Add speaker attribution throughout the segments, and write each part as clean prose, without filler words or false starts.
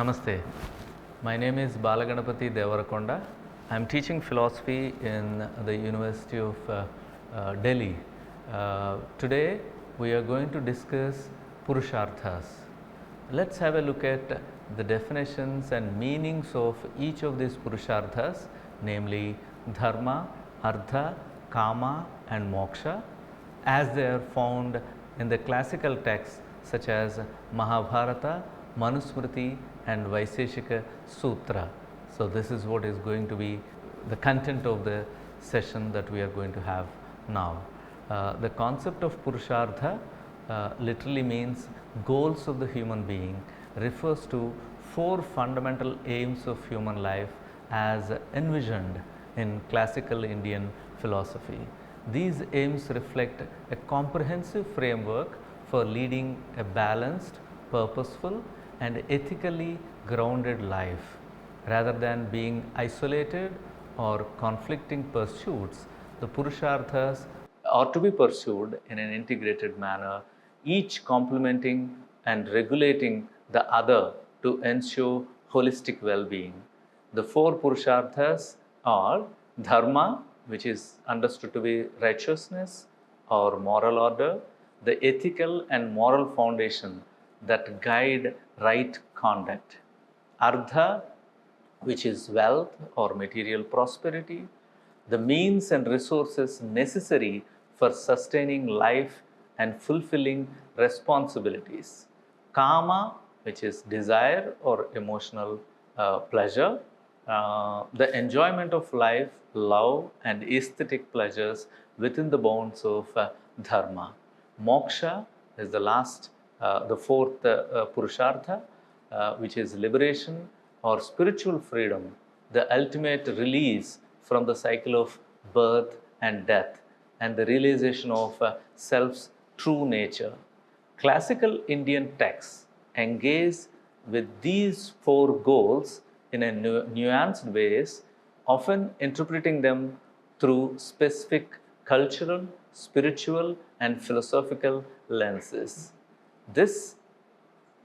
Speaker 1: Namaste. My name is Balaganapati Devarakonda. I am teaching philosophy in the University of Delhi. Today we are going to discuss Puruṣārthas. Let's have a look at the definitions and meanings of each of these Puruṣārthas, namely Dharma, Artha, Kama and Moksha, as they are found in the classical texts such as Mahabharata, Manusmriti and Vaisheshika Sutra. So this is what is going to be the content of the session that we are going to have now. The concept of Puruṣārtha literally means goals of the human being, refers to four fundamental aims of human life as envisioned in classical Indian philosophy. These aims reflect a comprehensive framework for leading a balanced, purposeful and ethically grounded life. Rather than being isolated or conflicting pursuits, the Puruṣārthas are to be pursued in an integrated manner, each complementing and regulating the other to ensure holistic well-being. The four Puruṣārthas are Dharma, which is understood to be righteousness or moral order, the ethical and moral foundation that guide right conduct. Artha, which is wealth or material prosperity, the means and resources necessary for sustaining life and fulfilling responsibilities. Kama, which is desire or emotional pleasure, the enjoyment of life, love and aesthetic pleasures within the bounds of Dharma. Moksha is the fourth Puruṣārtha, which is liberation or spiritual freedom, the ultimate release from the cycle of birth and death, and the realization of self's true nature. Classical Indian texts engage with these four goals in a nuanced ways, often interpreting them through specific cultural, spiritual, and philosophical lenses. This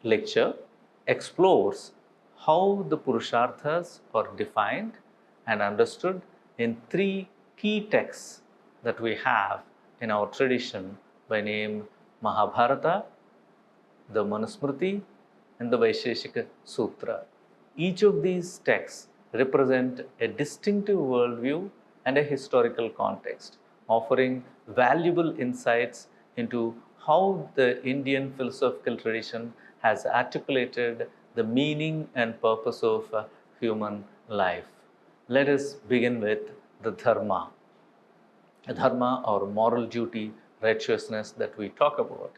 Speaker 1: lecture explores how the Puruṣārthas are defined and understood in three key texts that we have in our tradition by name Mahabharata, the Manusmriti and the Vaisheshika Sutra. Each of these texts represent a distinctive worldview and a historical context, offering valuable insights into how the Indian philosophical tradition has articulated the meaning and purpose of human life. Let us begin with the Dharma. Dharma or moral duty, righteousness that we talk about.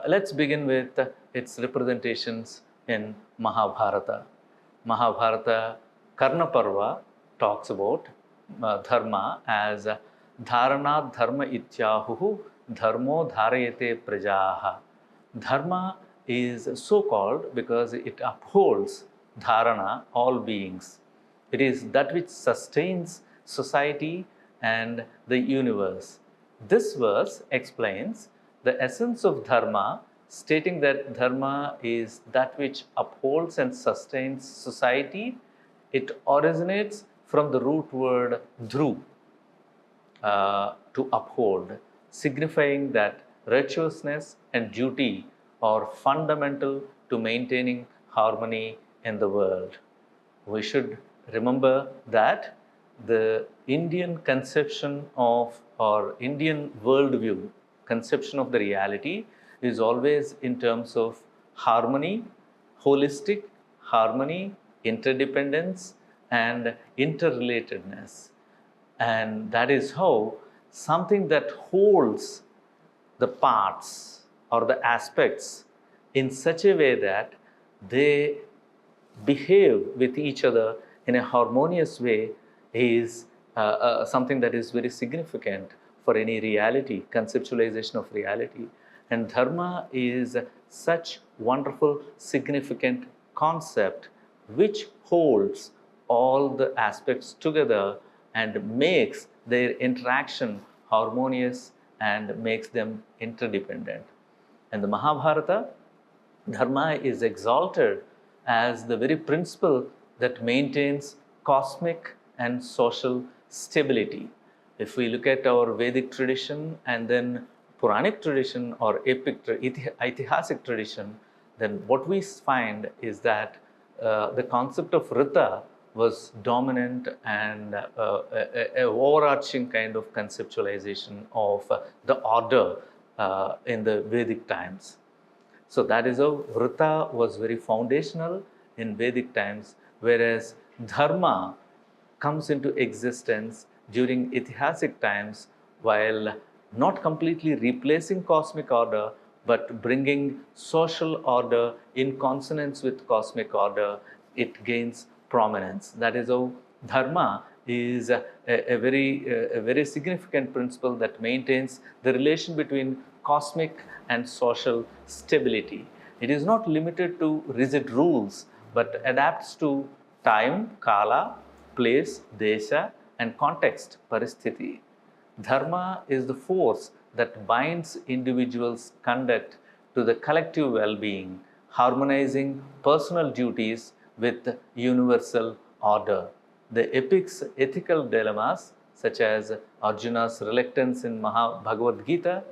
Speaker 1: Let's begin with its representations in Mahabharata. Mahabharata Karna Parva talks about Dharma as Dharana Dharma Ityahuhu Dharmo Dharayate Prajaha. Dharma is so called because it upholds dharana, all beings. It is that which sustains society and the universe. This verse explains the essence of dharma, stating that dharma is that which upholds and sustains society. It originates from the root word dhru, to uphold, signifying that righteousness and duty are fundamental to maintaining harmony in the world. We should remember that the Indian conception of or Indian worldview, conception of the reality is always in terms of harmony, holistic harmony, interdependence and interrelatedness. And that is how something that holds the parts or the aspects in such a way that they behave with each other in a harmonious way is something that is very significant for any reality, conceptualization of reality. And dharma is such wonderful, significant concept which holds all the aspects together and makes their interaction harmonious and makes them interdependent. In the Mahabharata, dharma is exalted as the very principle that maintains cosmic and social stability. If we look at our Vedic tradition and then Puranic tradition or epic, Aitihasic tradition, then what we find is that the concept of Rita was dominant and a overarching kind of conceptualization of the order in the Vedic times. So that is how Vrita was very foundational in Vedic times, whereas Dharma comes into existence during Aitihasic times while not completely replacing cosmic order but bringing social order in consonance with cosmic order, it gains prominence. That is how Dharma is a very significant principle that maintains the relation between cosmic and social stability. It is not limited to rigid rules but adapts to time, kala, place, desha, and context, paristhiti. Dharma is the force that binds individuals' conduct to the collective well being, harmonizing personal duties with universal order. The epic's ethical dilemmas, such as Arjuna's reluctance in Bhagavad Gita,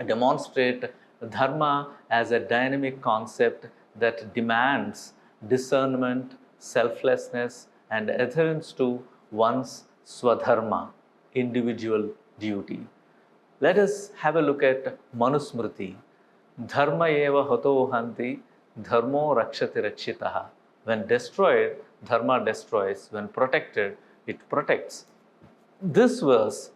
Speaker 1: demonstrate dharma as a dynamic concept that demands discernment, selflessness, and adherence to one's swadharma, individual duty. Let us have a look at Manusmriti. Dharma eva hato hanti, dharmo rakshati rakshitaha. When destroyed, dharma destroys. When protected, it protects. This verse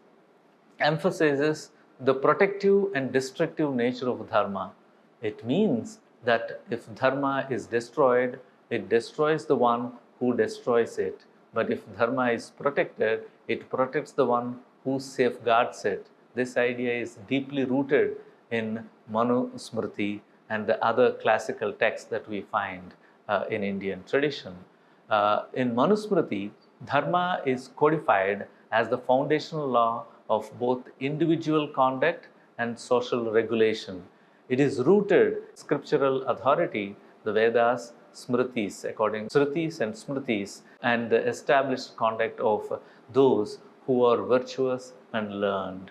Speaker 1: emphasizes the protective and destructive nature of dharma. It means that if dharma is destroyed, it destroys the one who destroys it. But if dharma is protected, it protects the one who safeguards it. This idea is deeply rooted in Manu Smriti and the other classical texts that we find in Indian tradition. In Manu Smriti, dharma is codified as the foundational law of both individual conduct and social regulation. It is rooted in scriptural authority, the Vedas, Smritis, according to Srutis and Smritis, and the established conduct of those who are virtuous and learned.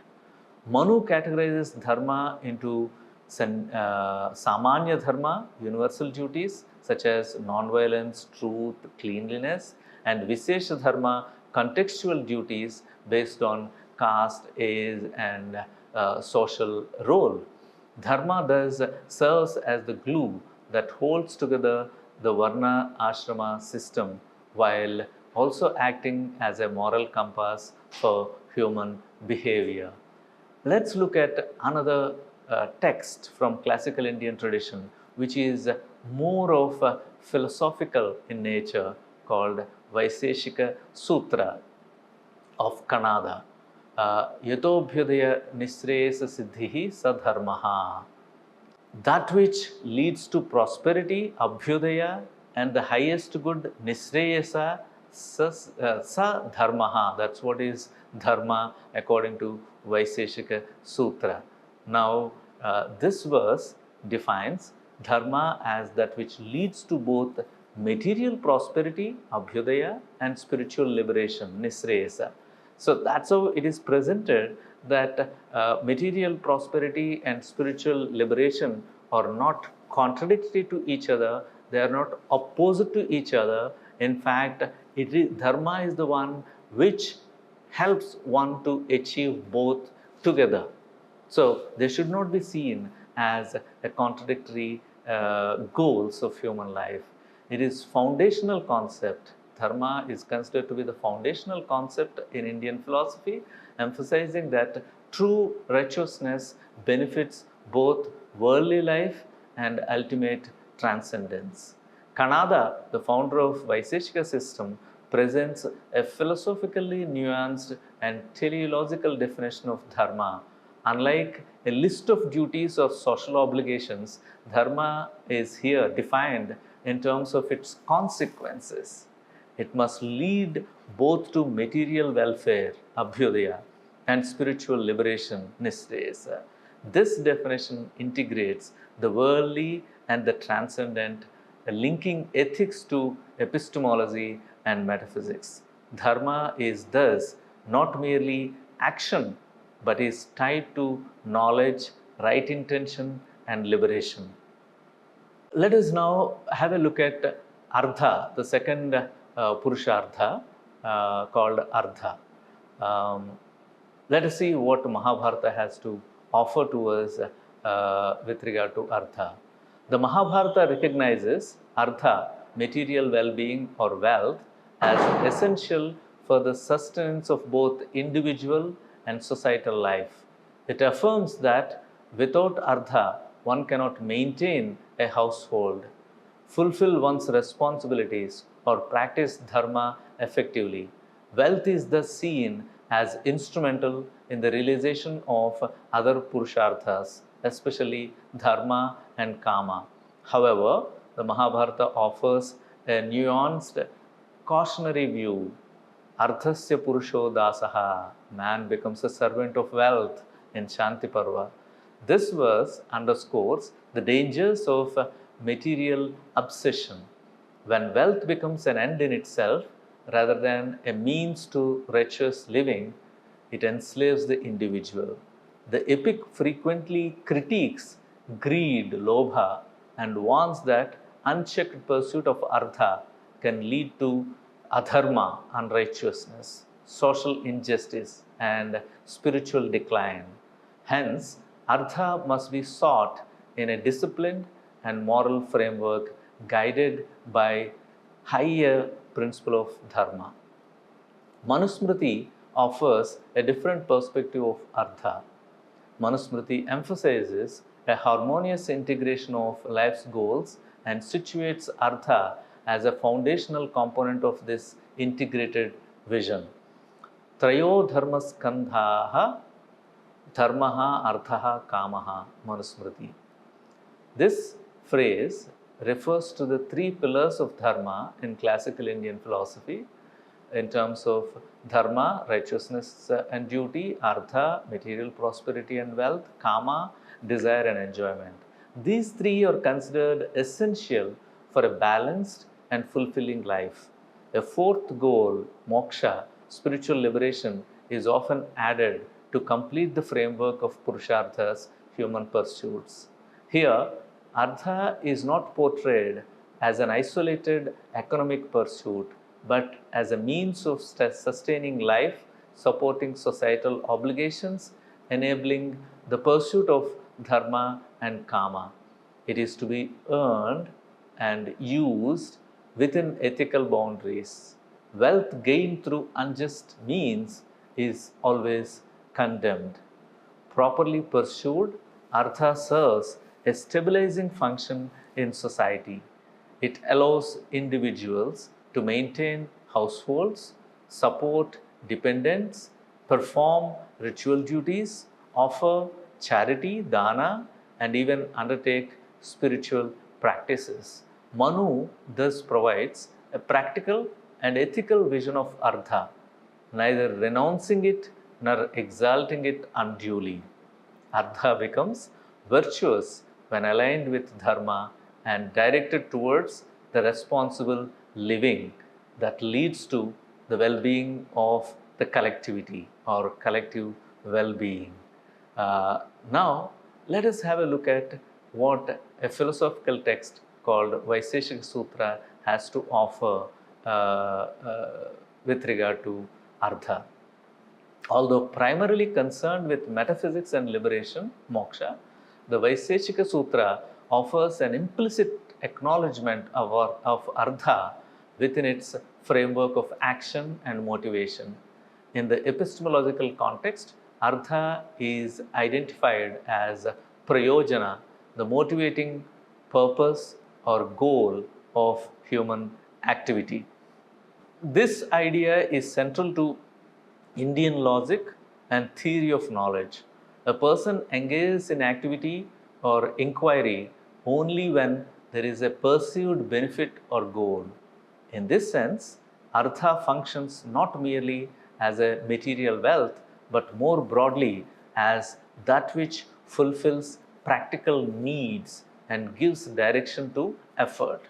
Speaker 1: Manu categorizes dharma into Samanya dharma, universal duties such as non-violence, truth, cleanliness, and Vishesha dharma, contextual duties based on caste, age, and social role. Dharma thus serves as the glue that holds together the Varna Ashrama system while also acting as a moral compass for human behavior. Let's look at another text from classical Indian tradition, which is more of philosophical in nature, called Vaiseshika Sutra of Kannada. Yatobhyudaya nishreyasa siddhihi sadharmaha. That which leads to prosperity, abhyudaya, and the highest good, nishreyasa, sa dharmaha. That's what is dharma according to Vaiseshika Sutra. Now, this verse defines dharma as that which leads to both material prosperity, abhyudaya, and spiritual liberation, nishreyasa. So that's how it is presented, that material prosperity and spiritual liberation are not contradictory to each other, they are not opposite to each other. In fact, dharma is the one which helps one to achieve both together. So they should not be seen as a contradictory goals of human life. It is foundational concept. Dharma is considered to be the foundational concept in Indian philosophy, emphasizing that true righteousness benefits both worldly life and ultimate transcendence. Kannada, the founder of Vaiseshika system, presents a philosophically nuanced and teleological definition of dharma. Unlike a list of duties or social obligations, dharma is here defined in terms of its consequences. It must lead both to material welfare, abhyudaya, and spiritual liberation, nishreyasa. This definition integrates the worldly and the transcendent, linking ethics to epistemology and metaphysics. Dharma is thus not merely action but is tied to knowledge, right intention, and liberation. Let us now have a look at Ardha, the second Puruṣārtha called Ardha. Let us see what Mahabharata has to offer to us with regard to Ardha. The Mahabharata recognizes Ardha, material well-being or wealth, as essential for the sustenance of both individual and societal life. It affirms that without Ardha, one cannot maintain a household, fulfill one's responsibilities, or practice dharma effectively. Wealth is thus seen as instrumental in the realization of other Puruṣārthas, especially dharma and kama. However, the Mahabharata offers a nuanced, cautionary view. Arthasya Purusho Dasaha, man becomes a servant of wealth in Shanti Parva. This verse underscores the dangers of material obsession. When wealth becomes an end in itself rather than a means to righteous living, it enslaves the individual. The epic frequently critiques greed, lobha, and warns that unchecked pursuit of artha can lead to adharma, unrighteousness, social injustice, and spiritual decline. Hence, artha must be sought in a disciplined and moral framework guided by higher principle of dharma. Manusmriti offers a different perspective of artha. Manusmriti emphasizes a harmonious integration of life's goals and situates artha as a foundational component of this integrated vision. Trayo dharmaskandhaha dharmaha arthaha kamaha manusmriti. This phrase refers to the three pillars of dharma in classical Indian philosophy in terms of dharma, righteousness and duty, artha, material prosperity and wealth, kama, desire and enjoyment. These three are considered essential for a balanced and fulfilling life. A fourth goal, moksha, spiritual liberation, is often added to complete the framework of Puruṣārthas, human pursuits. Here, artha is not portrayed as an isolated economic pursuit, but as a means of sustaining life, supporting societal obligations, enabling the pursuit of dharma and kama. It is to be earned and used within ethical boundaries. Wealth gained through unjust means is always condemned. Properly pursued, artha serves a stabilizing function in society. It allows individuals to maintain households, support dependents, perform ritual duties, offer charity, dana, and even undertake spiritual practices. Manu thus provides a practical and ethical vision of artha, neither renouncing it nor exalting it unduly. Artha becomes virtuous when aligned with dharma and directed towards the responsible living that leads to the well-being of the collectivity or collective well-being. Now, let us have a look at what a philosophical text called Vaiseshika Sutra has to offer with regard to artha. Although primarily concerned with metaphysics and liberation, moksha, the Vaiseshika Sutra offers an implicit acknowledgement of artha within its framework of action and motivation. In the epistemological context, artha is identified as prayojana, the motivating purpose or goal of human activity. This idea is central to Indian logic and theory of knowledge. A person engages in activity or inquiry only when there is a perceived benefit or goal. In this sense, artha functions not merely as a material wealth, but more broadly as that which fulfills practical needs and gives direction to effort.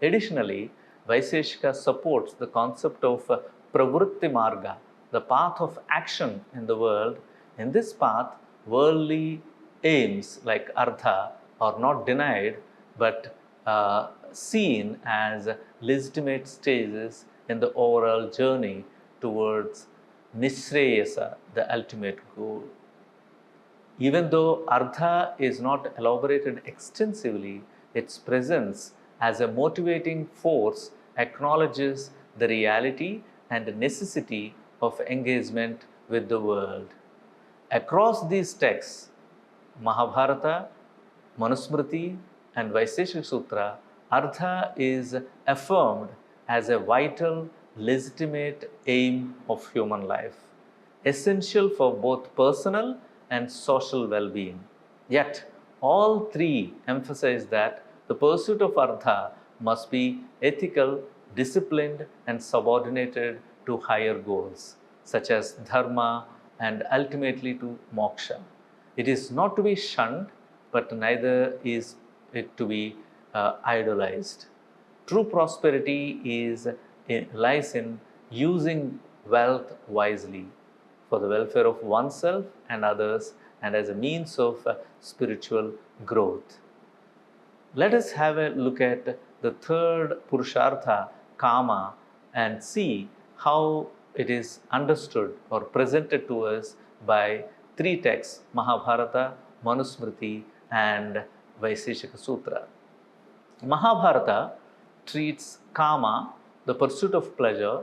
Speaker 1: Additionally, Vaiseshika supports the concept of pravritti marga, the path of action in the world. In this path, worldly aims like artha are not denied but seen as legitimate stages in the overall journey towards Nishreyasa, the ultimate goal. Even though Artha is not elaborated extensively, its presence as a motivating force acknowledges the reality and necessity of engagement with the world. Across these texts, Mahabharata, Manusmriti, and Vaiseshika Sutra, Artha is affirmed as a vital, legitimate aim of human life, essential for both personal and social well being. Yet, all three emphasize that the pursuit of Artha must be ethical, disciplined, and subordinated to higher goals, such as Dharma and ultimately to moksha. It is not to be shunned, but neither is it to be idolized. True prosperity lies in using wealth wisely for the welfare of oneself and others and as a means of spiritual growth. Let us have a look at the third Puruṣārtha, Kama, and see how it is understood or presented to us by three texts, Mahabharata, Manusmriti, and Vaiseshika Sutra. Mahabharata treats Kama, the pursuit of pleasure,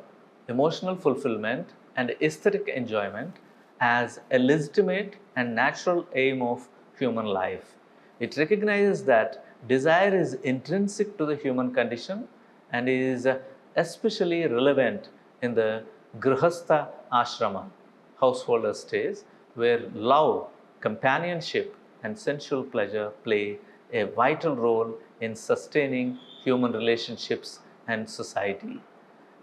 Speaker 1: emotional fulfillment, and aesthetic enjoyment, as a legitimate and natural aim of human life. It recognizes that desire is intrinsic to the human condition and is especially relevant in the Grihastha ashrama, householder stays, where love, companionship, and sensual pleasure play a vital role in sustaining human relationships and society.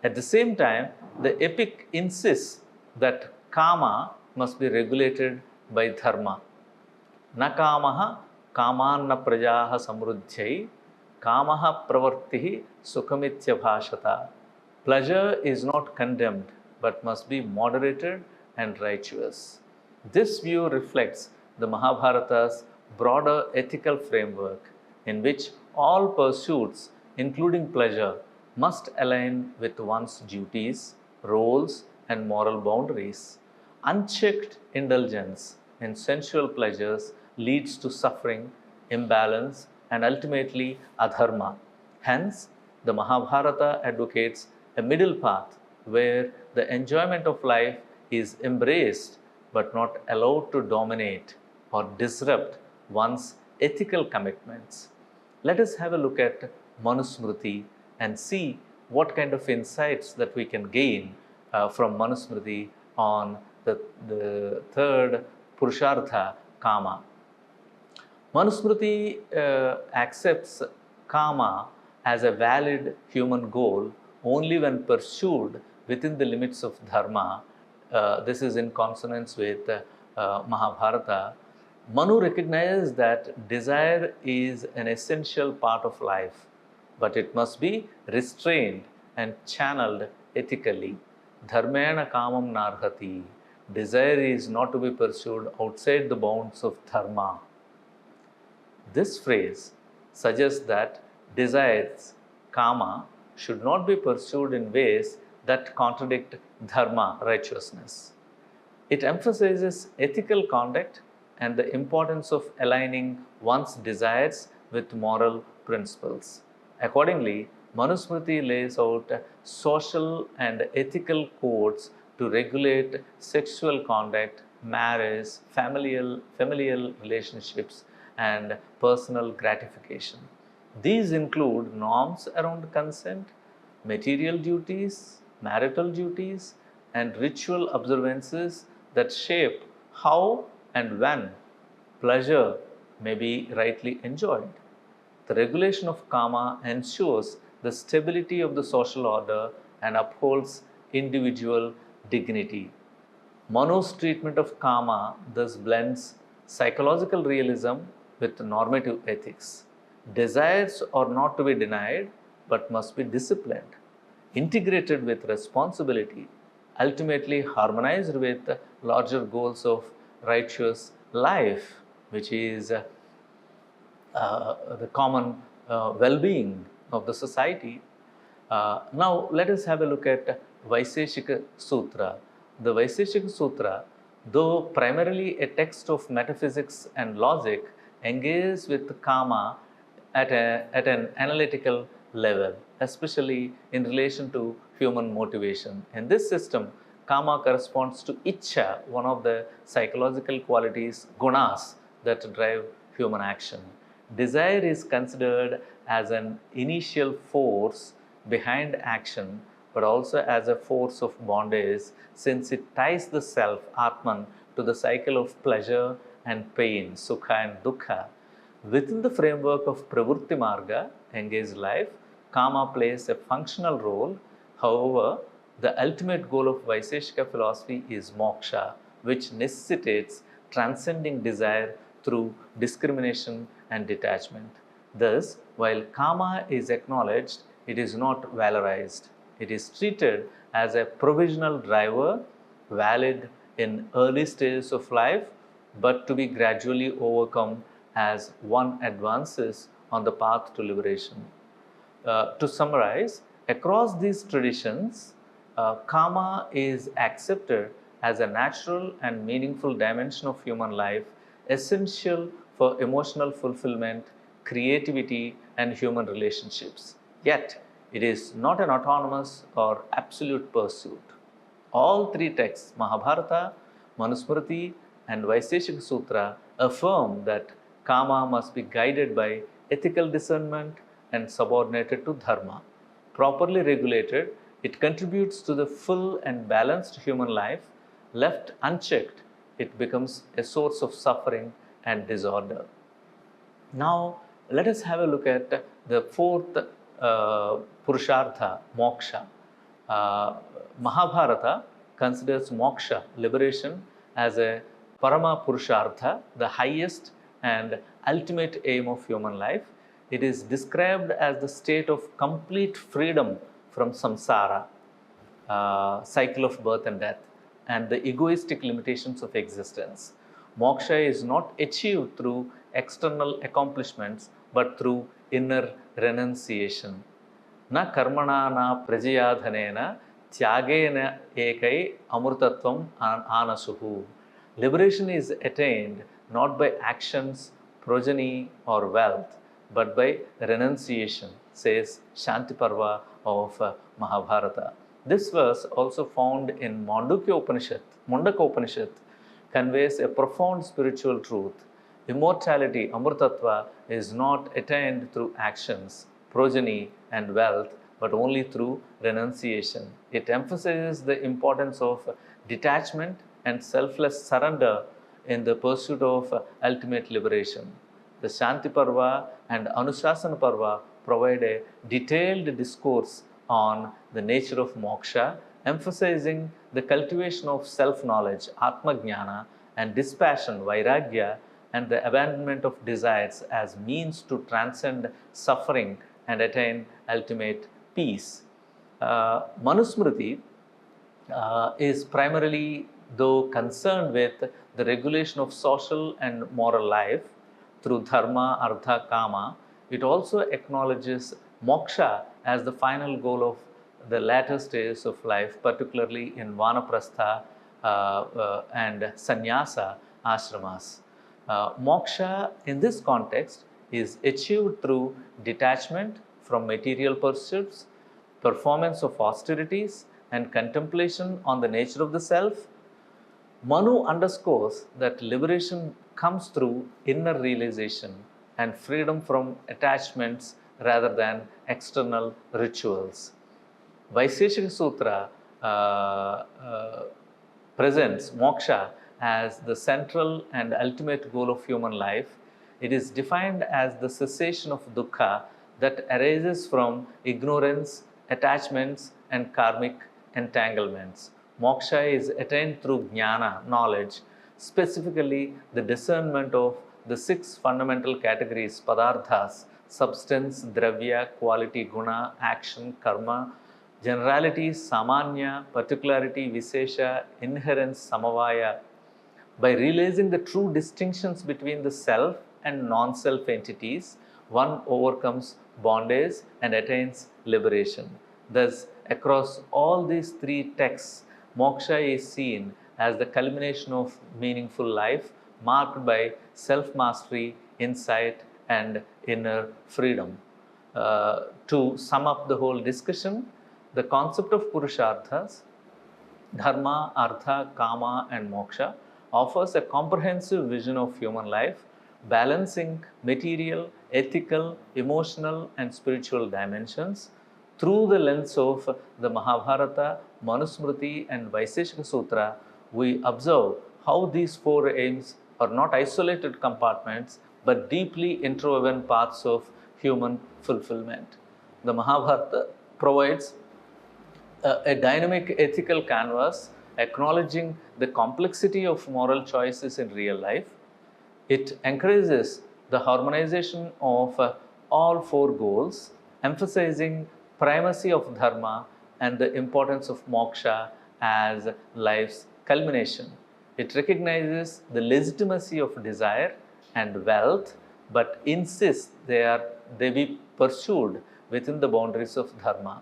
Speaker 1: At the same time, the epic insists that kama must be regulated by dharma. Na kamaha kamanna prajaha samruddhyai kamaha pravartihi sukhamitya bhashata. Pleasure is not condemned but must be moderated and righteous. This view reflects the Mahabharata's broader ethical framework in which all pursuits, including pleasure, must align with one's duties, roles, and moral boundaries. Unchecked indulgence in sensual pleasures leads to suffering, imbalance, and ultimately adharma. Hence, the Mahabharata advocates a middle path where the enjoyment of life is embraced but not allowed to dominate or disrupt one's ethical commitments. Let us have a look at Manusmriti and see what kind of insights that we can gain from Manusmriti on the third Puruṣārtha, Kama. Manusmriti accepts Kama as a valid human goal only when pursued within the limits of Dharma. This is in consonance with Mahabharata. Manu recognizes that desire is an essential part of life, but it must be restrained and channeled ethically. Dharmena kamam narhati. Desire is not to be pursued outside the bounds of dharma. This phrase suggests that desires, kama, should not be pursued in ways that contradict dharma, righteousness. It emphasizes ethical conduct and the importance of aligning one's desires with moral principles. Accordingly, Manusmriti lays out social and ethical codes to regulate sexual conduct, marriage, familial relationships, and personal gratification. These include norms around consent, material duties, marital duties, and ritual observances that shape how and when pleasure may be rightly enjoyed. The regulation of kama ensures the stability of the social order and upholds individual dignity. Manu's treatment of kama thus blends psychological realism with normative ethics. Desires are not to be denied, but must be disciplined, integrated with responsibility, ultimately harmonized with larger goals of righteous life, which is the common well-being of the society. Now let us have a look at Vaiseshika Sutra. The Vaiseshika Sutra, though primarily a text of metaphysics and logic, engages with karma at an analytical level, especially in relation to human motivation. In this system, karma corresponds to ichcha, one of the psychological qualities, gunas, that drive human action. Desire is considered as an initial force behind action, but also as a force of bondage, since it ties the self, Atman, to the cycle of pleasure and pain, Sukha and Dukkha. Within the framework of Pravritti Marga, engaged life, karma plays a functional role. However, the ultimate goal of Vaiseshika philosophy is moksha, which necessitates transcending desire through discrimination and detachment. Thus, while karma is acknowledged, it is not valorized. It is treated as a provisional driver, valid in early stages of life, but to be gradually overcome as one advances on the path to liberation. To summarize, across these traditions, karma is accepted as a natural and meaningful dimension of human life, essential for emotional fulfillment, creativity, and human relationships. Yet, it is not an autonomous or absolute pursuit. All three texts, Mahabharata, Manusmriti, and Vaiseshika Sutra, affirm that karma must be guided by ethical discernment and subordinated to dharma. Properly regulated, it contributes to the full and balanced human life. Left unchecked, it becomes a source of suffering and disorder. Now, let us have a look at the fourth Puruṣārtha, moksha. Mahabharata considers moksha, liberation, as a Parama Puruṣārtha, the highest and ultimate aim of human life. It is described as the state of complete freedom from samsara, cycle of birth and death, and the egoistic limitations of existence. Moksha is not achieved through external accomplishments, but through inner renunciation. Na karmana na prajayadhanena tyagena ekai amrutatvam anasuhu. Liberation is attained not by actions, progeny, or wealth, but by renunciation, says Shanti Parva of Mahabharata. This verse, also found in Mandukya Upanishad, conveys a profound spiritual truth. Immortality, Amrtatva, is not attained through actions, progeny, and wealth, but only through renunciation. It emphasizes the importance of detachment and selfless surrender in the pursuit of ultimate liberation. The Shanti Parva and Anushasana Parva provide a detailed discourse on the nature of moksha, emphasizing the cultivation of self-knowledge, Atma Jnana, and dispassion, Vairagya, and the abandonment of desires as means to transcend suffering and attain ultimate peace. Manusmriti is primarily, though, concerned with the regulation of social and moral life through dharma, artha, kama. It also acknowledges moksha as the final goal of the latter stages of life, particularly in vanaprastha and sannyasa ashramas. Moksha in this context is achieved through detachment from material pursuits, performance of austerities, and contemplation on the nature of the self. Manu underscores that liberation comes through inner realization and freedom from attachments rather than external rituals. Vaiseshika Sutra presents moksha as the central and ultimate goal of human life. It is defined as the cessation of dukkha that arises from ignorance, attachments, and karmic entanglements. Moksha is attained through jnana, knowledge, specifically the discernment of the six fundamental categories, padarthas, substance, dravya, quality, guna, action, karma, generality, samanya, particularity, vishesha, inherence, samavaya. By realizing the true distinctions between the self and non-self entities, one overcomes bondage and attains liberation. Thus, across all these three texts, moksha is seen as the culmination of meaningful life marked by self-mastery, insight, and inner freedom. To sum up the whole discussion, the concept of Puruṣārthas, Dharma, Artha, Kama, and Moksha offers a comprehensive vision of human life, balancing material, ethical, emotional, and spiritual dimensions. Through the lens of the Mahabharata, Manusmriti, and Vaiseshika Sutra, we observe how these four aims are not isolated compartments but deeply interwoven paths of human fulfillment. The Mahabharata provides a dynamic ethical canvas acknowledging the complexity of moral choices in real life. It encourages the harmonization of all four goals, emphasizing primacy of dharma and the importance of moksha as life's culmination. It recognizes the legitimacy of desire and wealth, but insists they be pursued within the boundaries of dharma.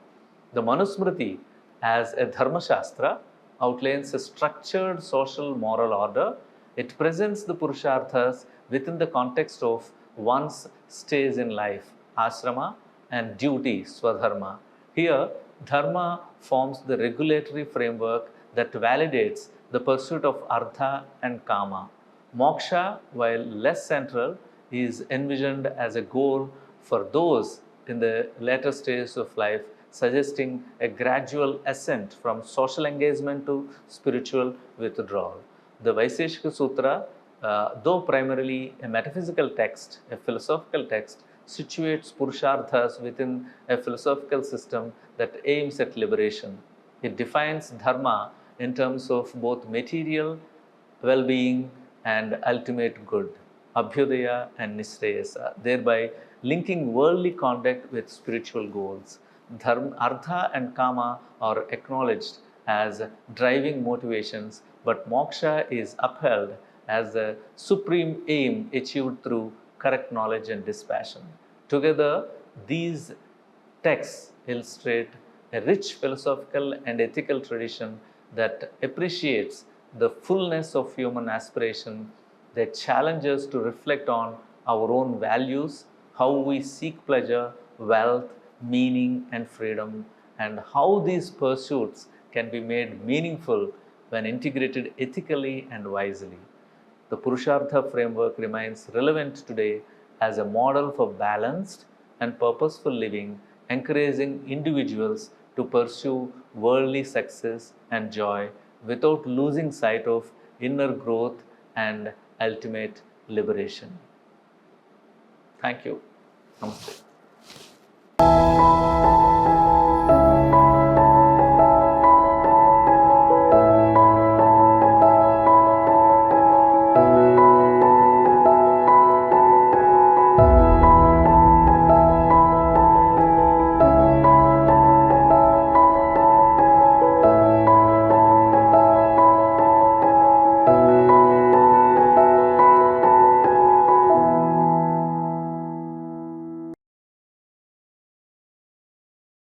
Speaker 1: The Manusmriti, as a Dharma Shastra, outlines a structured social moral order. It presents the Puruṣārthas within the context of one's stage in life, ashrama, and duty, swadharma. Here, dharma forms the regulatory framework that validates the pursuit of artha and kama. Moksha, while less central, is envisioned as a goal for those in the later stages of life, suggesting a gradual ascent from social engagement to spiritual withdrawal. The Vaiseshika Sutra, though primarily a metaphysical text, a philosophical text, situates Puruṣārthas within a philosophical system that aims at liberation. It defines dharma in terms of both material well-being and ultimate good, abhyudaya and nishreyasa, thereby linking worldly conduct with spiritual goals. Dharma, artha, and kama are acknowledged as driving motivations, but moksha is upheld as the supreme aim achieved through correct knowledge and dispassion. Together, these texts illustrate a rich philosophical and ethical tradition that appreciates the fullness of human aspiration. They challenge us to reflect on our own values, how we seek pleasure, wealth, meaning, and freedom, and how these pursuits can be made meaningful when integrated ethically and wisely. The Puruṣārtha framework remains relevant today as a model for balanced and purposeful living, encouraging individuals to pursue worldly success and joy without losing sight of inner growth and ultimate liberation. Thank you. Namaste.